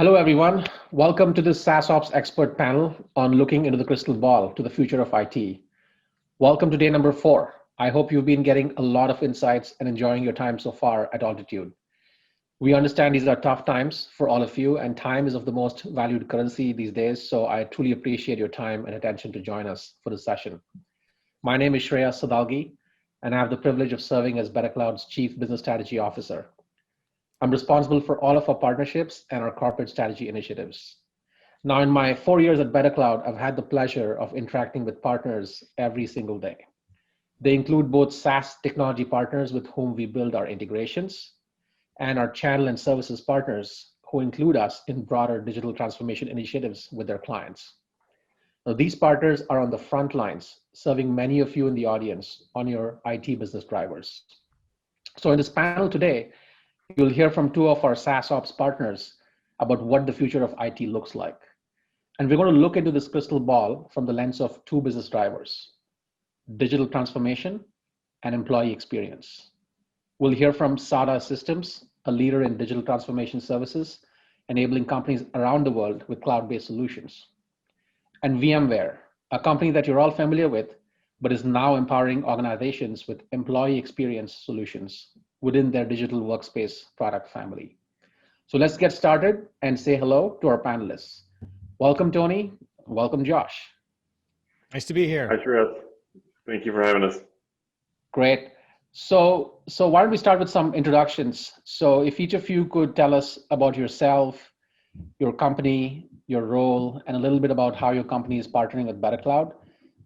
Hello, everyone. Welcome to this SaaSOps expert panel on looking into the crystal ball to the future of IT. Welcome to day number 4. I hope you've been getting a lot of insights and enjoying your time so far at Altitude. We understand these are tough times for all of you, and time is of the most valued currency these days, so I truly appreciate your time and attention to join us for this session. My name is Shreyas Sadalgi, and I have the privilege of serving as BetterCloud's Chief Business Strategy Officer. I'm responsible for all of our partnerships and our corporate strategy initiatives. Now, in my 4 years at BetterCloud, I've had the pleasure of interacting with partners every single day. They include both SaaS technology partners with whom we build our integrations, and our channel and services partners who include us in broader digital transformation initiatives with their clients. Now, these partners are on the front lines, serving many of you in the audience on your IT business drivers. So in this panel today, you'll hear from two of our SaaSOps partners about what the future of IT looks like. And we're going to look into this crystal ball from the lens of two business drivers: digital transformation and employee experience. We'll hear from SADA Systems, a leader in digital transformation services, enabling companies around the world with cloud-based solutions. And VMWare, a company that you're all familiar with, but is now empowering organizations with employee experience solutions within their digital workspace product family. So let's get started and say hello to our panelists. Welcome, Tony. Welcome, Josh. Nice to be here. Hi, Shreyas. Thank you for having us. Great. So why don't we start with some introductions? So if each of you could tell us about yourself, your company, your role, and a little bit about how your company is partnering with BetterCloud,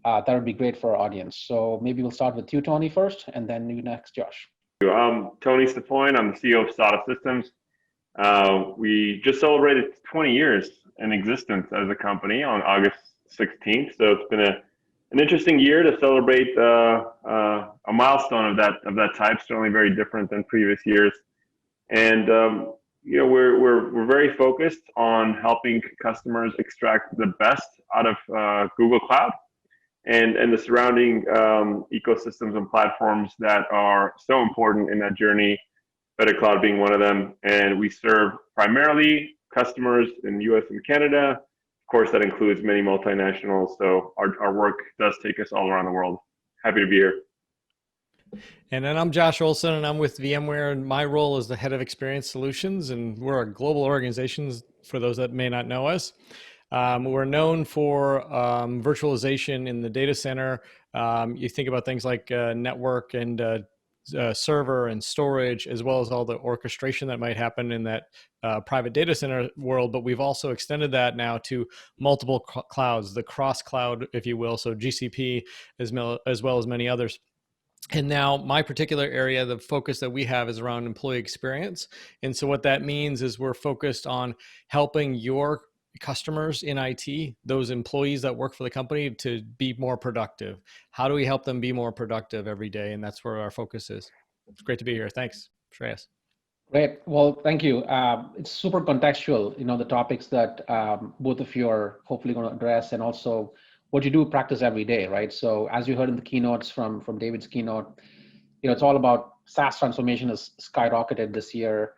that would be great for our audience. So maybe we'll start with you, Tony, first, and then you next, Josh. I'm Tony Safoian. I'm the CEO of SADA Systems. We just celebrated 20 years in existence as a company on August 16th. So it's been an interesting year to celebrate a milestone of that type. Certainly very different than previous years. And we're very focused on helping customers extract the best out of Google Cloud and the surrounding ecosystems and platforms that are so important in that journey, BetterCloud being one of them. And we serve primarily customers in the US and Canada. Of course, that includes many multinationals. So our work does take us all around the world. Happy to be here. And then I'm Josh Olson, and I'm with VMware, and my role is the head of experience solutions, and we're a global organization for those that may not know us. We're known for virtualization in the data center. You think about things like network and server and storage, as well as all the orchestration that might happen in that private data center world. But we've also extended that now to multiple clouds, the cross cloud, if you will, so GCP as well as many others. And now my particular area, the focus that we have is around employee experience. And so what that means is we're focused on helping your customers in IT, those employees that work for the company, to be more productive. How do we help them be more productive every day? And that's where our focus is. It's great to be here. Thanks, Shreyas. Great. Well, thank you. It's super contextual, the topics that both of you are hopefully going to address, and also what you do practice every day, right? So as you heard in the keynotes from David's keynote, it's all about SaaS transformation has skyrocketed this year.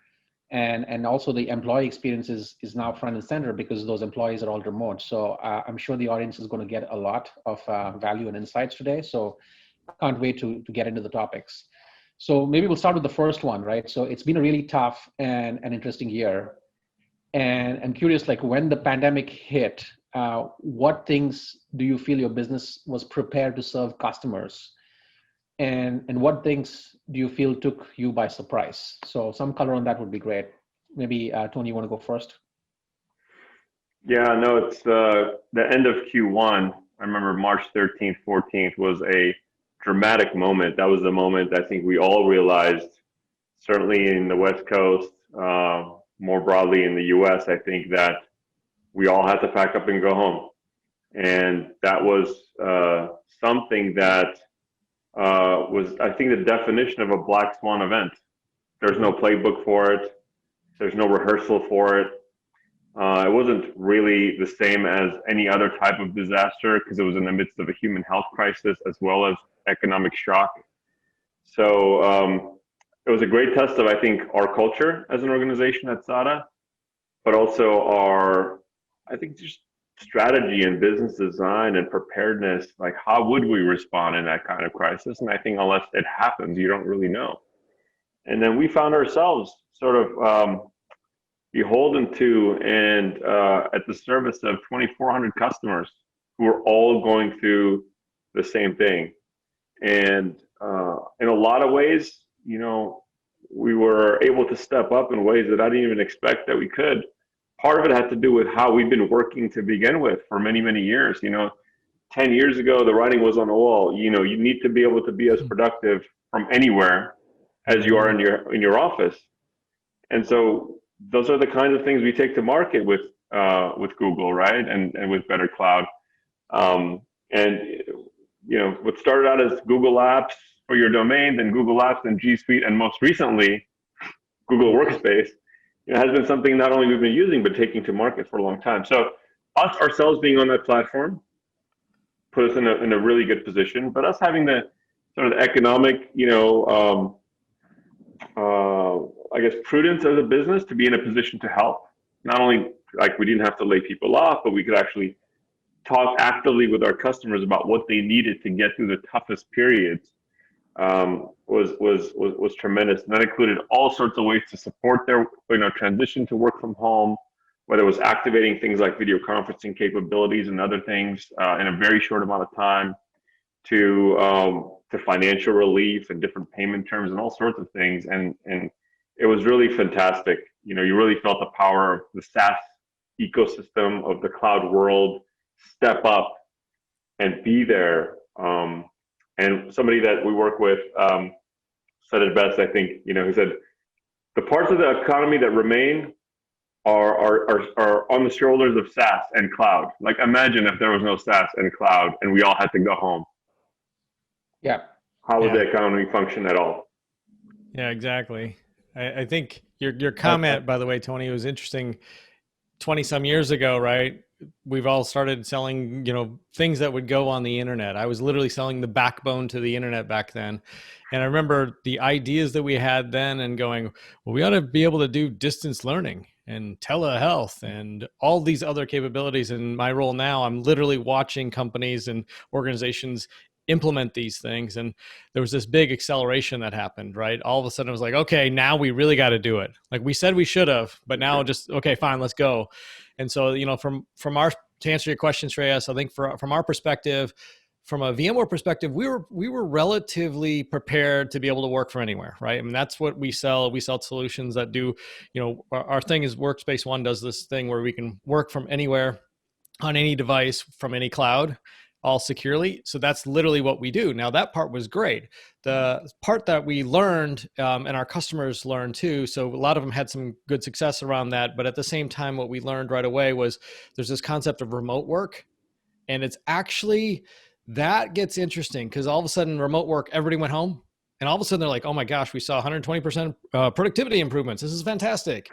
And also the employee experience is now front and center because those employees are all remote. So I'm sure the audience is going to get a lot of value and insights today. So I can't wait to get into the topics. So maybe we'll start with the first one, right? So it's been a really tough and an interesting year. And I'm curious, like when the pandemic hit, what things do you feel your business was prepared to serve customers? And what things do you feel took you by surprise? So some color on that would be great. Maybe Tony, you want to go first? Yeah, no, it's the end of Q1. I remember March 13th, 14th was a dramatic moment. That was the moment I think we all realized, certainly in the West Coast, more broadly in the US, I think that we all had to pack up and go home. And that was something that was, I think, the definition of a black swan event. There's no playbook for it. There's no rehearsal for it. It wasn't really the same as any other type of disaster because it was in the midst of a human health crisis as well as economic shock. So it was a great test of, I think, our culture as an organization at SADA. but also our, I think, just strategy and business design and preparedness. Like, how would we respond in that kind of crisis? And I think unless it happens, you don't really know. And then we found ourselves sort of beholden to and at the service of 2,400 customers who are all going through the same thing. And in a lot of ways, you know, we were able to step up in ways that I didn't even expect that we could. Part of it had to do with how we've been working to begin with for many, many years. You know, 10 years ago, the writing was on the wall. You know, you need to be able to be as productive from anywhere as you are in your office. And so those are the kinds of things we take to market with Google, right? And with BetterCloud. And you know, what started out as Google Apps for your domain, then Google Apps and G Suite, and most recently Google Workspace, you know, has been something not only we've been using but taking to market for a long time. So us ourselves being on that platform put us in a really good position. But us having the sort of the economic, you know, I guess prudence as a business to be in a position to help. Not only like we didn't have to lay people off, but we could actually talk actively with our customers about what they needed to get through the toughest periods. Was tremendous. And that included all sorts of ways to support their, you know, transition to work from home, whether it was activating things like video conferencing capabilities and other things in a very short amount of time, to financial relief and different payment terms and all sorts of things. And it was really fantastic. You know, you really felt the power of the SaaS ecosystem of the cloud world step up and be there. And somebody that we work with said it best, I think. You know, he said, the parts of the economy that remain are on the shoulders of SaaS and cloud. Like, imagine if there was no SaaS and cloud and we all had to go home. Yeah. How would the economy function at all? Yeah, exactly. I think your comment, by the way, Tony, was interesting. 20 some years ago, right? We've all started selling, you know, things that would go on the internet. I was literally selling the backbone to the internet back then. And I remember the ideas that we had then and going, well, we ought to be able to do distance learning and telehealth and all these other capabilities. In my role now, I'm literally watching companies and organizations implement these things. And there was this big acceleration that happened, right? All of a sudden it was like, okay, now we really got to do it. Like we said we should have, but now just, okay, fine, let's go. And so, you know, from our, to answer your question, Shreyas, I think from our perspective, from a VMware perspective, we were relatively prepared to be able to work from anywhere, right? I mean, that's what we sell. We sell solutions that do, you know, our thing is Workspace ONE does this thing where we can work from anywhere on any device from any cloud, all securely. So that's literally what we do. Now that part was great. The part that we learned and our customers learned too, so a lot of them had some good success around that. But at the same time, what we learned right away was there's this concept of remote work. And it's actually, that gets interesting because all of a sudden remote work, everybody went home. And all of a sudden they're like, oh my gosh, we saw 120% productivity improvements. This is fantastic.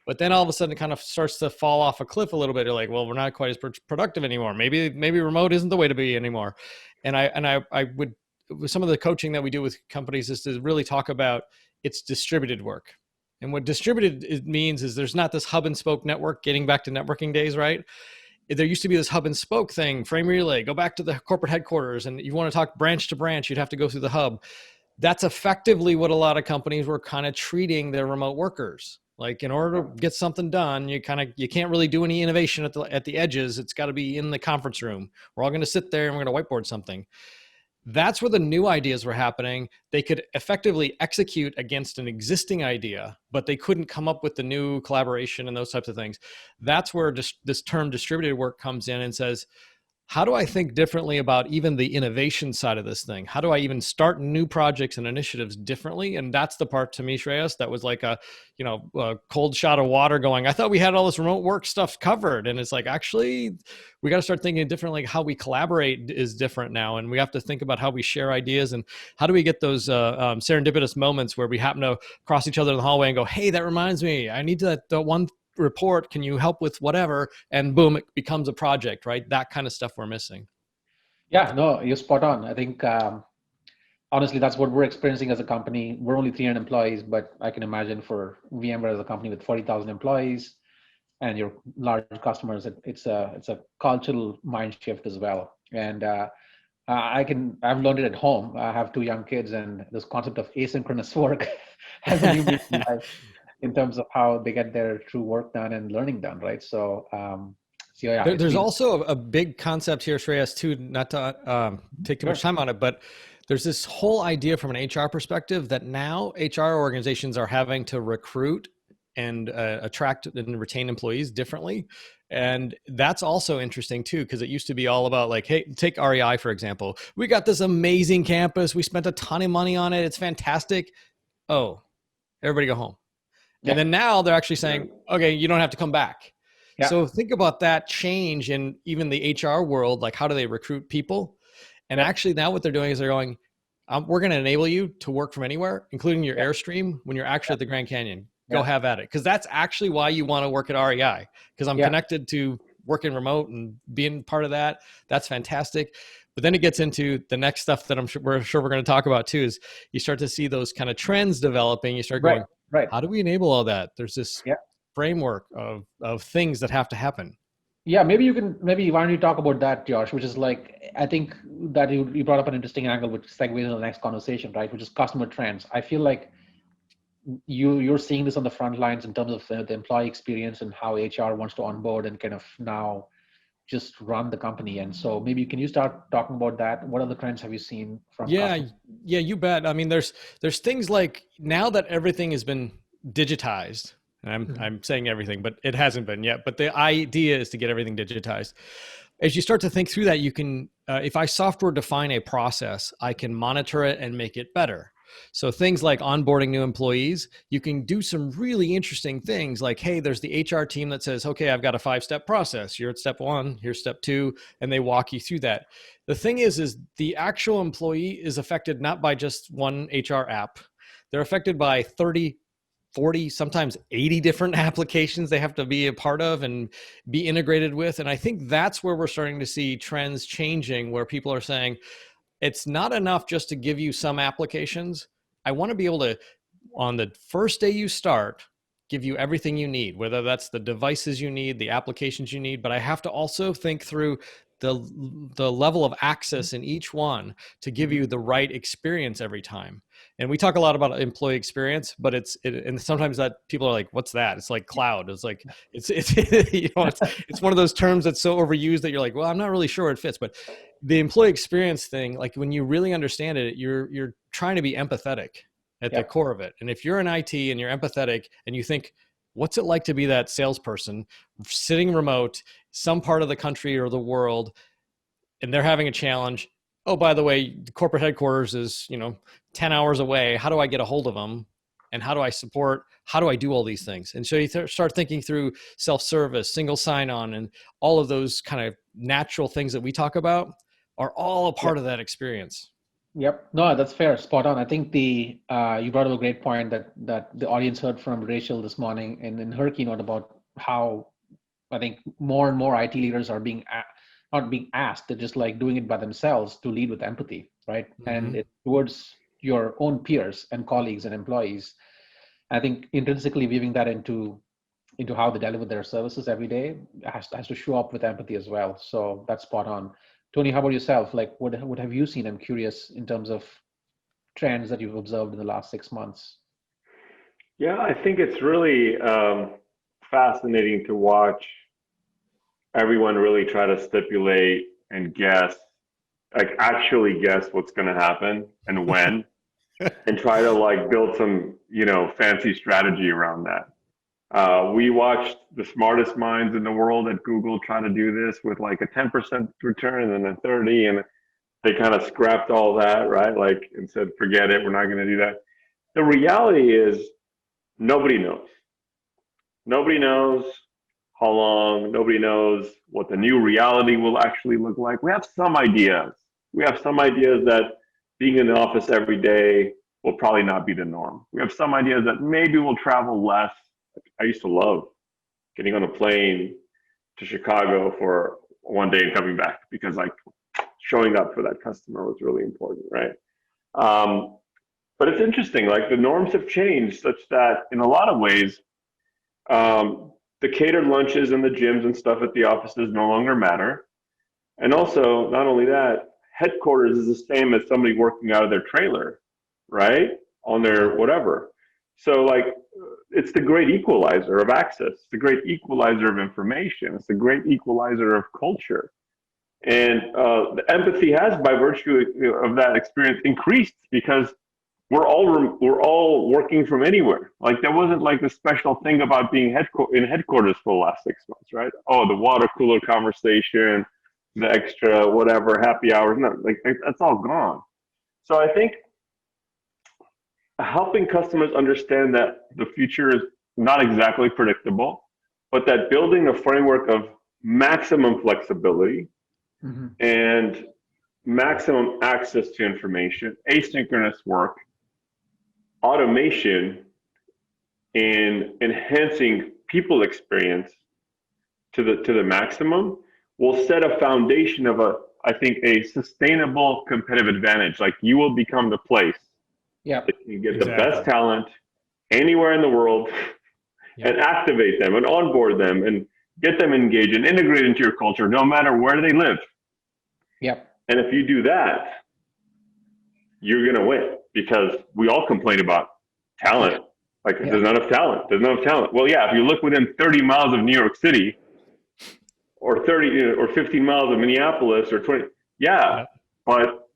But then all of a sudden it kind of starts to fall off a cliff a little bit. You're like, well, we're not quite as productive anymore. Maybe remote isn't the way to be anymore. And I would, with some of the coaching that we do with companies is to really talk about it's distributed work. And what distributed means is there's not this hub and spoke network, getting back to networking days, right? There used to be this hub and spoke thing, frame relay, go back to the corporate headquarters. And you want to talk branch to branch, you'd have to go through the hub. That's effectively what a lot of companies were kind of treating their remote workers. Like in order to get something done, you can't really do any innovation at the edges. It's got to be in the conference room. We're all going to sit there and we're going to whiteboard something. That's where the new ideas were happening. They could effectively execute against an existing idea, but they couldn't come up with the new collaboration and those types of things. That's where this term distributed work comes in and says, how do I think differently about even the innovation side of this thing? How do I even start new projects and initiatives differently? And that's the part to me, Shreyas, that was like a cold shot of water going, I thought we had all this remote work stuff covered. And it's like, actually, we got to start thinking differently. How we collaborate is different now. And we have to think about how we share ideas and how do we get those serendipitous moments where we happen to cross each other in the hallway and go, hey, that reminds me, I need that one report, can you help with whatever, and boom, it becomes a project, right? That kind of stuff we're missing. Yeah, no, you're spot on. I think honestly that's what we're experiencing as a company. We're only 300 employees, but I can imagine for VMware as a company with 40,000 employees, and your large customers, it's a cultural mind shift as well. And I've learned it at home. I have two young kids, and this concept of asynchronous work has a new meaning in life in terms of how they get their true work done and learning done, right? So yeah, it's There's been also a big concept here, Shreyas, too, not to take too much sure. time on it, but there's this whole idea from an HR perspective that now HR organizations are having to recruit and attract and retain employees differently. And that's also interesting too, because it used to be all about like, hey, take REI, for example. We got this amazing campus. We spent a ton of money on it. It's fantastic. Oh, everybody go home. And Yeah, then now they're actually saying, okay, you don't have to come back. yeah, So think about that change in even the HR world. Like, how do they recruit people? And yeah, actually, now what they're doing is they're going, we're going to enable you to work from anywhere, including your yeah, Airstream when you're actually yeah, at the Grand Canyon. Go yeah, have at it. Because that's actually why you want to work at REI, because I'm yeah. connected to working remote and being part of that. That's fantastic. But then it gets into the next stuff that we're sure we're going to talk about too, is you start to see those kind of trends developing. You start Right, going, right. how do we enable all that? There's this Yeah. framework of things that have to happen. Yeah, maybe why don't you talk about that, Josh, which is like, I think that you brought up an interesting angle, which segues into the next conversation, right? Which is customer trends. I feel like you're seeing this on the front lines in terms of the employee experience and how HR wants to onboard and kind of now just run the company. And so maybe can you start talking about that? What other trends have you seen from Yeah, customers? yeah, you bet. I mean, there's things like now that everything has been digitized, and Mhm. I'm saying everything, but it hasn't been yet. But the idea is to get everything digitized. As you start to think through that, you can, if I software define a process, I can monitor it and make it better. So things like onboarding new employees, you can do some really interesting things like, hey, there's the HR team that says, okay, I've got a 5-step process. You're at step 1, here's step 2, and they walk you through that. The thing is the actual employee is affected not by just one HR app. They're affected by 30, 40, sometimes 80 different applications they have to be a part of and be integrated with. And I think that's where we're starting to see trends changing, where people are saying, it's not enough just to give you some applications. I want to be able to, on the first day you start, give you everything you need, whether that's the devices you need, the applications you need, but I have to also think through the level of access in each one to give Mhm. you the right experience every time. And we talk a lot about employee experience, but and sometimes that people are like, what's that? It's like cloud. It's like, it's it's one of those terms that's so overused that you're like, well, I'm not really sure it fits, but the employee experience thing, like when you really understand it, you're trying to be empathetic at the Yep. core of it. And if you're in IT and you're empathetic and you think, what's it like to be that salesperson sitting remote, some part of the country or the world, and they're having a challenge. Oh, by the way, corporate headquarters is, 10 hours away. How do I get a hold of them? And how do I support? How do I do all these things? And so you start thinking through self-service, single sign-on, and all of those kind of natural things that we talk about are all a Yep. part of that experience. Yep. No, that's fair. Spot on. I think the you brought up a great point that the audience heard from Rachel this morning in her keynote about how I think more and more IT leaders are not being asked, they're just like doing it by themselves to lead with empathy, right? And Mm-hmm. it's towards your own peers and colleagues and employees. I think intrinsically weaving that into how they deliver their services every day has to show up with empathy as well. So that's spot on. Tony, how about yourself? Like, what have you seen? I'm curious in terms of trends that you've observed in the last 6 months. Yeah, I think it's really fascinating to watch everyone really try to stipulate and guess, like actually guess what's going to happen and when, and try to like build some, fancy strategy around that. We watched the smartest minds in the world at Google try to do this with like a 10% return and then a 30, and they kind of scrapped all that, right? Like, and said, forget it, we're not going to do that. The reality is nobody knows. Nobody knows how long, nobody knows what the new reality will actually look like. We have some ideas. We have some ideas that being in the office every day will probably not be the norm. We have some ideas that maybe we'll travel less. I used to love getting on a plane to Chicago for one day and coming back because like showing up for that customer was really important, right? Um, but it's interesting, like the norms have changed such that in a lot of ways, the catered lunches and the gyms and stuff at the offices no longer matter. And also, not only that, headquarters is the same as somebody working out of their trailer, right? On their whatever. So like, it's the great equalizer of access. It's the great equalizer of information. It's the great equalizer of culture. And the empathy has, by virtue of that experience, increased because we're all working from anywhere. Like there wasn't like the special thing about being in headquarters for the last 6 months, right? Oh, the water cooler conversation, the extra whatever happy hours. No, like that's all gone. So I think helping customers understand that the future is not exactly predictable, but that building a framework of maximum flexibility Mm-hmm. and maximum access to information, asynchronous work, automation, and enhancing people experience to the maximum will set a foundation of I think a sustainable competitive advantage. Like you will become the place Yeah. that can get Exactly. the best talent anywhere in the world Yeah. and activate them and onboard them and get them engaged and integrate into your culture no matter where they live. Yep. And if you do that, you're going to win because we all complain about talent. Like there's not enough talent. There's not enough talent. Well, yeah, if you look within 30 miles of New York City or 30 or 15 miles of Minneapolis or 20, yeah. But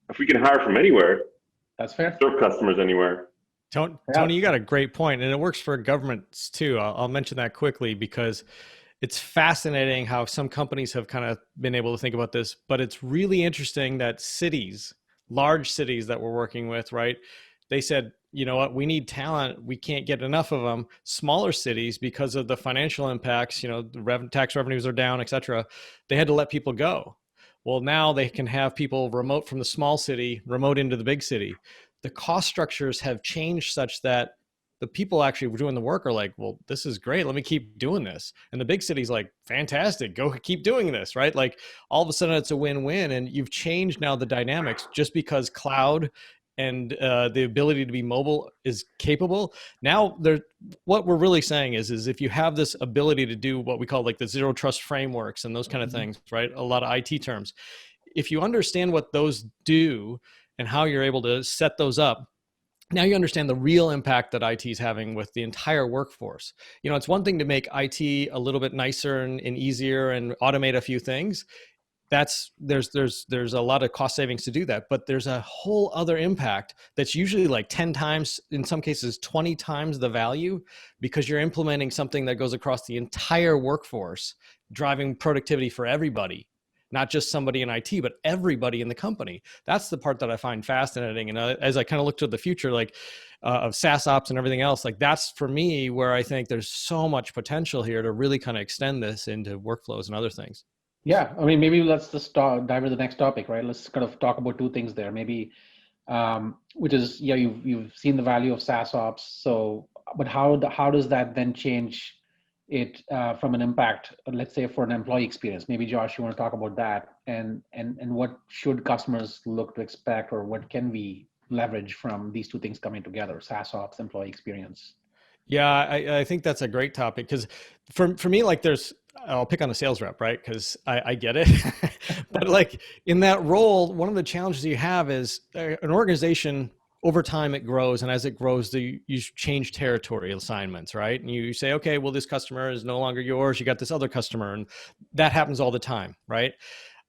if we can hire from anywhere, that's fair. Serve customers anywhere. Tony, you got a great point, and it works for governments too. I'll mention that quickly because it's fascinating how some companies have kind of been able to think about this, but it's really interesting that cities, large cities that we're working with, right? They said, you know what, we need talent. We can't get enough of them. Smaller cities, because of the financial impacts, the tax revenues are down, et cetera, they had to let people go. Well, now they can have people remote from the small city, remote into the big city. The cost structures have changed such that the people actually doing the work are like, well, this is great. Let me keep doing this. And the big city's like, fantastic. Go keep doing this, right? Like all of a sudden it's a win-win, and you've changed now the dynamics just because cloud and the ability to be mobile is capable. Now, what we're really saying is if you have this ability to do what we call like the zero trust frameworks and those kind of things, right? A lot of IT terms. If you understand what those do and how you're able to set those up, now you understand the real impact that IT is having with the entire workforce. It's one thing to make IT a little bit nicer and easier and automate a few things. There's a lot of cost savings to do that, but there's a whole other impact that's usually like 10 times, in some cases 20 times the value, because you're implementing something that goes across the entire workforce, driving productivity for everybody. Not just somebody in IT, but everybody in the company. That's the part that I find fascinating. And as I kind of look to the future, like of SaaSOps and everything else, like that's for me where I think there's so much potential here to really kind of extend this into workflows and other things. Yeah, I mean, maybe let's just dive into the next topic, right? Let's kind of talk about two things there. Maybe, which is, yeah, you've seen the value of SaaSOps. So, but how does that then change it from an impact, let's say for an employee experience? Maybe Josh, you want to talk about that, and what should customers look to expect, or what can we leverage from these two things coming together, SaaSOps, employee experience? Yeah, I think that's a great topic because for me, like I'll pick on a sales rep, right? Because I get it. But like in that role, one of the challenges you have is an organization over time it grows, and as it grows, you change territory assignments, right? And you say, okay, well, this customer is no longer yours. You got this other customer, and that happens all the time, right?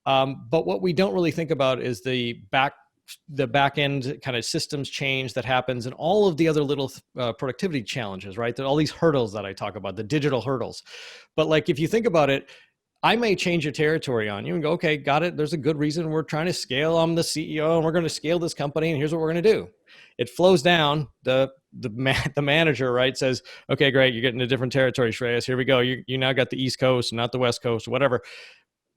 But what we don't really think about is the back end kind of systems change that happens, and all of the other little productivity challenges, right? There are all these hurdles that I talk about, the digital hurdles. But like, if you think about it, I may change a territory on you and go, okay, got it. There's a good reason we're trying to scale. I'm the CEO and we're going to scale this company, and here's what we're going to do. It flows down. The manager, right, says, okay, great. You're getting a different territory, Shreyas. Here we go. You now got the East Coast, not the West Coast, whatever.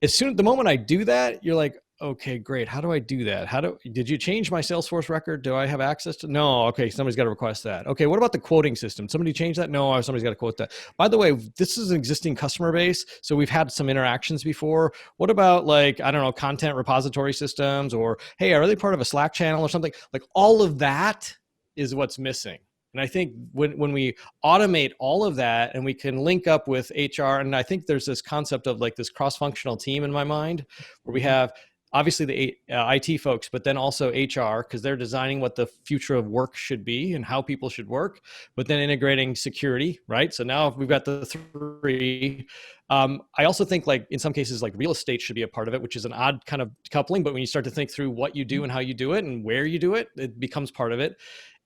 The moment I do that, you're like, okay, great. How do I do that? Did you change my Salesforce record? Do I have access to? No. Okay. Somebody's got to request that. Okay. What about the quoting system? Somebody changed that? No, somebody's got to quote that. By the way, this is an existing customer base, so we've had some interactions before. What about, like, I don't know, content repository systems, or, hey, are they part of a Slack channel or something? Like, all of that is what's missing. And I think when we automate all of that and we can link up with HR, and I think there's this concept of like this cross-functional team in my mind where we have obviously the IT folks, but then also HR, because they're designing what the future of work should be and how people should work, but then integrating security, right? So now we've got the three. I also think like in some cases, like real estate should be a part of it, which is an odd kind of coupling, but when you start to think through what you do and how you do it and where you do it, it becomes part of it.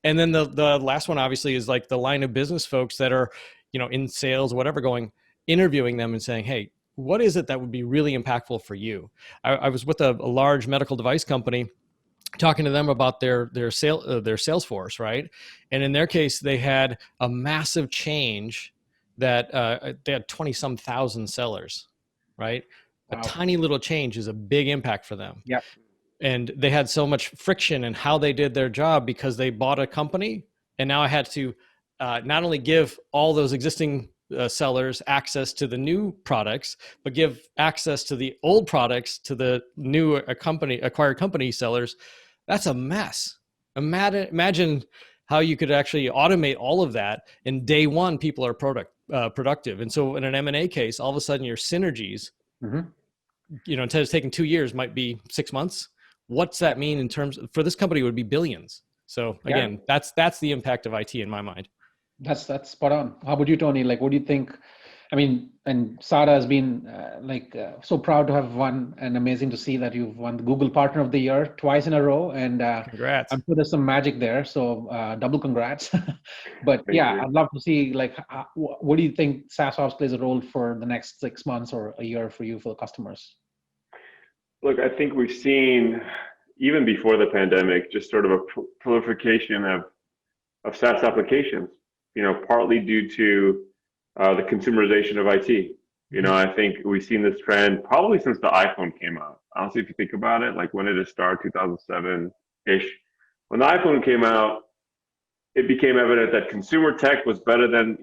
And then the last one obviously is like the line of business folks that are, in sales or whatever, interviewing them and saying, hey, what is it that would be really impactful for you? I was with a large medical device company talking to them about their sales force, right? And in their case, they had a massive change that they had 20 some thousand sellers, right? Wow. A tiny little change is a big impact for them. Yeah. And they had so much friction in how they did their job because they bought a company, and now I had to not only give all those existing sellers access to the new products, but give access to the old products to the new acquired company sellers. That's a mess. Imagine how you could actually automate all of that, and day one people are productive. And so in an M&A case, all of a sudden your synergies, instead of taking 2 years, might be 6 months. What's that mean in terms for this company? It would be billions. So again, that's the impact of IT in my mind. That's spot on. How about you, Tony? Like, what do you think? I mean, and SADA has been so proud to have won, and amazing to see that you've won the Google Partner of the Year twice in a row. And congrats. I'm sure there's some magic there. So double congrats. But I'd love to see what do you think SaaSOps plays a role for the next 6 months or a year for you, for the customers? Look, I think we've seen, even before the pandemic, just sort of a proliferation of SaaS applications, partly due to the consumerization of IT. I think we've seen this trend probably since the iPhone came out. Honestly, if you think about it, like when did it start? 2007-ish. When the iPhone came out, it became evident that consumer tech was better than,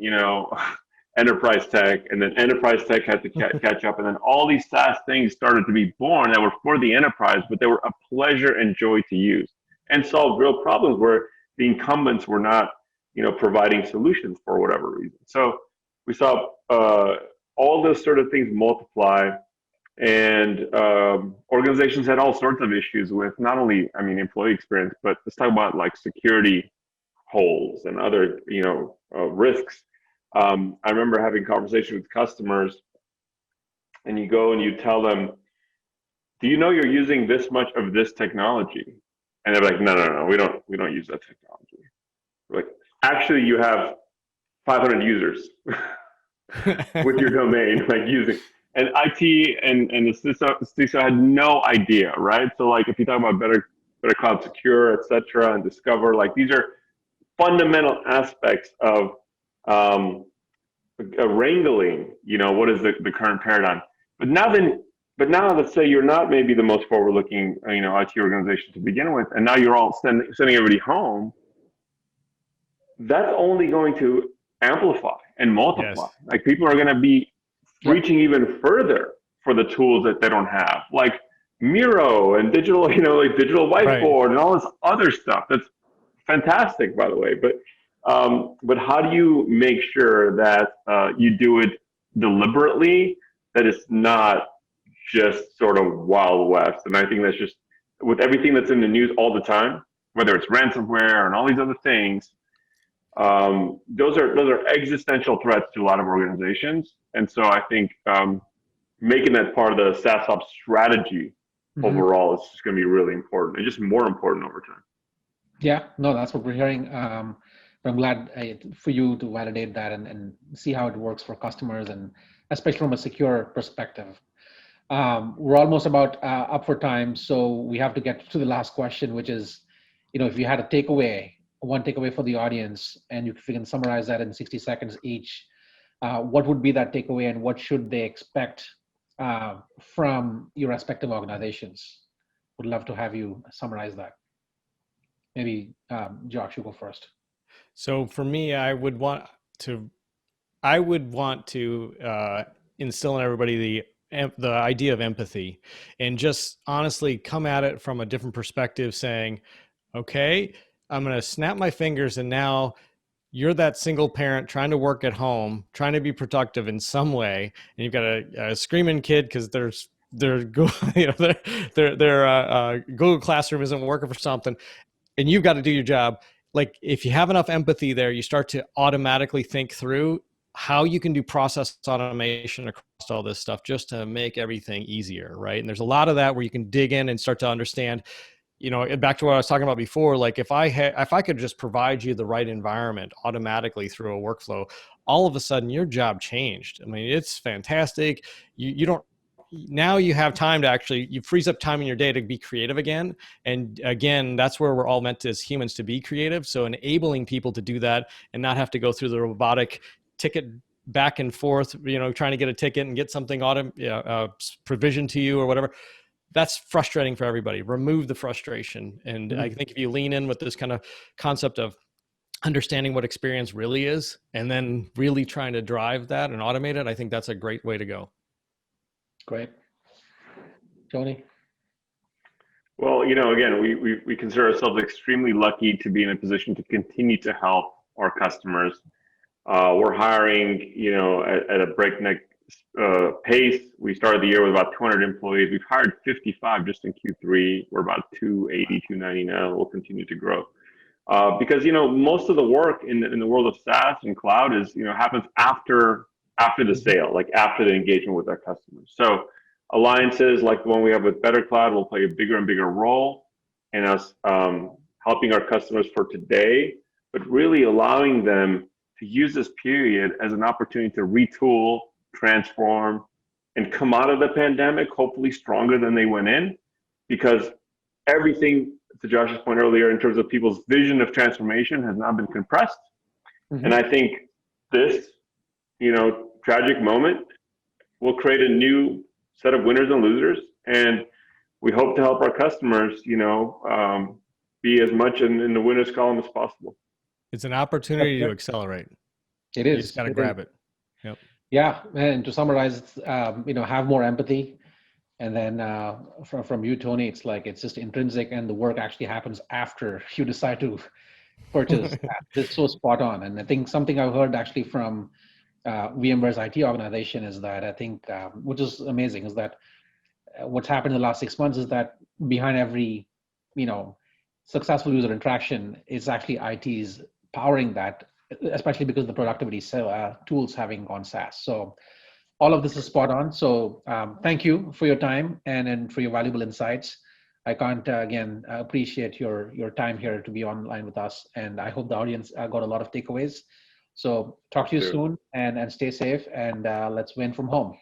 enterprise tech, and then enterprise tech had to catch up, and then all these SaaS things started to be born that were for the enterprise, but they were a pleasure and joy to use and solve real problems where the incumbents were not, providing solutions for whatever reason. So we saw all those sort of things multiply, and organizations had all sorts of issues with not only, employee experience, but let's talk about like security holes and other, risks. I remember having conversations with customers, and you go and you tell them, do you know you're using this much of this technology? And they're like, no, we don't use that technology. We're like, actually, you have 500 users with your domain, like using, and IT and the CISO had no idea, right? So like, if you talk about BetterCloud Secure, et cetera, and Discover, like these are fundamental aspects of wrangling, what is the current paradigm. But now let's say you're not maybe the most forward-looking, IT organization to begin with, and now you're all sending everybody home. That's only going to amplify and multiply. Yes. Like people are going to be reaching even further for the tools that they don't have, like Miro and digital, like digital whiteboard and all this other stuff. That's fantastic, by the way. But how do you make sure that you do it deliberately, that it's not just sort of Wild West? And I think that's just with everything that's in the news all the time, whether it's ransomware and all these other things, those are existential threats to a lot of organizations. And so I think making that part of the SaaSOps strategy overall is just going to be really important, and just more important over time. Yeah, no, that's what we're hearing. I'm glad for you to validate that and see how it works for customers, and especially from a secure perspective. We're almost about up for time, so we have to get to the last question, which is, if you had one takeaway for the audience, and if you can summarize that in 60 seconds each, what would be that takeaway, and what should they expect from your respective organizations? Would love to have you summarize that. Maybe Josh, you go first. So for me, I would want to instill in everybody the idea of empathy, and just honestly come at it from a different perspective, saying, okay, I'm going to snap my fingers, and now you're that single parent trying to work at home, trying to be productive in some way, and you've got a screaming kid because their Google Classroom isn't working for something, and you've got to do your job. Like, if you have enough empathy there, you start to automatically think through how you can do process automation across all this stuff just to make everything easier, right? And there's a lot of that where you can dig in and start to understand, back to what I was talking about before, like if I could just provide you the right environment automatically through a workflow, all of a sudden your job changed. I mean, it's fantastic. You don't, now you have time to actually, you freeze up time in your day to be creative again. And again, that's where we're all meant to, as humans, to be creative. So enabling people to do that and not have to go through the robotic ticket back and forth, trying to get a ticket and get something provisioned to you or whatever. That's frustrating for everybody. Remove the frustration. And I think if you lean in with this kind of concept of understanding what experience really is, and then really trying to drive that and automate it, I think that's a great way to go. Great. Tony? Well, again, we consider ourselves extremely lucky to be in a position to continue to help our customers. We're hiring, at a breakneck pace. We started the year with about 200 employees. We've hired 55 just in Q3. We're about 280, 290 now. We'll continue to grow. Because, most of the work in the world of SaaS and cloud is, happens after the sale, like after the engagement with our customers. So alliances like the one we have with BetterCloud will play a bigger and bigger role in us helping our customers for today, but really allowing them to use this period as an opportunity to retool, transform, and come out of the pandemic, hopefully stronger than they went in, because everything, to Josh's point earlier, in terms of people's vision of transformation has now been compressed. And I think this, tragic moment will create a new set of winners and losers. And we hope to help our customers, be as much in the winners column as possible. It's an opportunity to accelerate. It is. You just got to grab it. Yep. Yeah. And to summarize, have more empathy. And then from you, Tony, it's like, it's just intrinsic, and the work actually happens after you decide to purchase. It's so spot on. And I think something I've heard actually from VMware's IT organization is that, I think, which is amazing, is that what's happened in the last 6 months is that behind every, successful user interaction is actually IT's powering that, especially because the productivity tools having gone SaaS. So all of this is spot on. So thank you for your time and for your valuable insights. I can't, again, appreciate your time here to be online with us. And I hope the audience got a lot of takeaways. So talk to you soon, and stay safe, and let's win from home.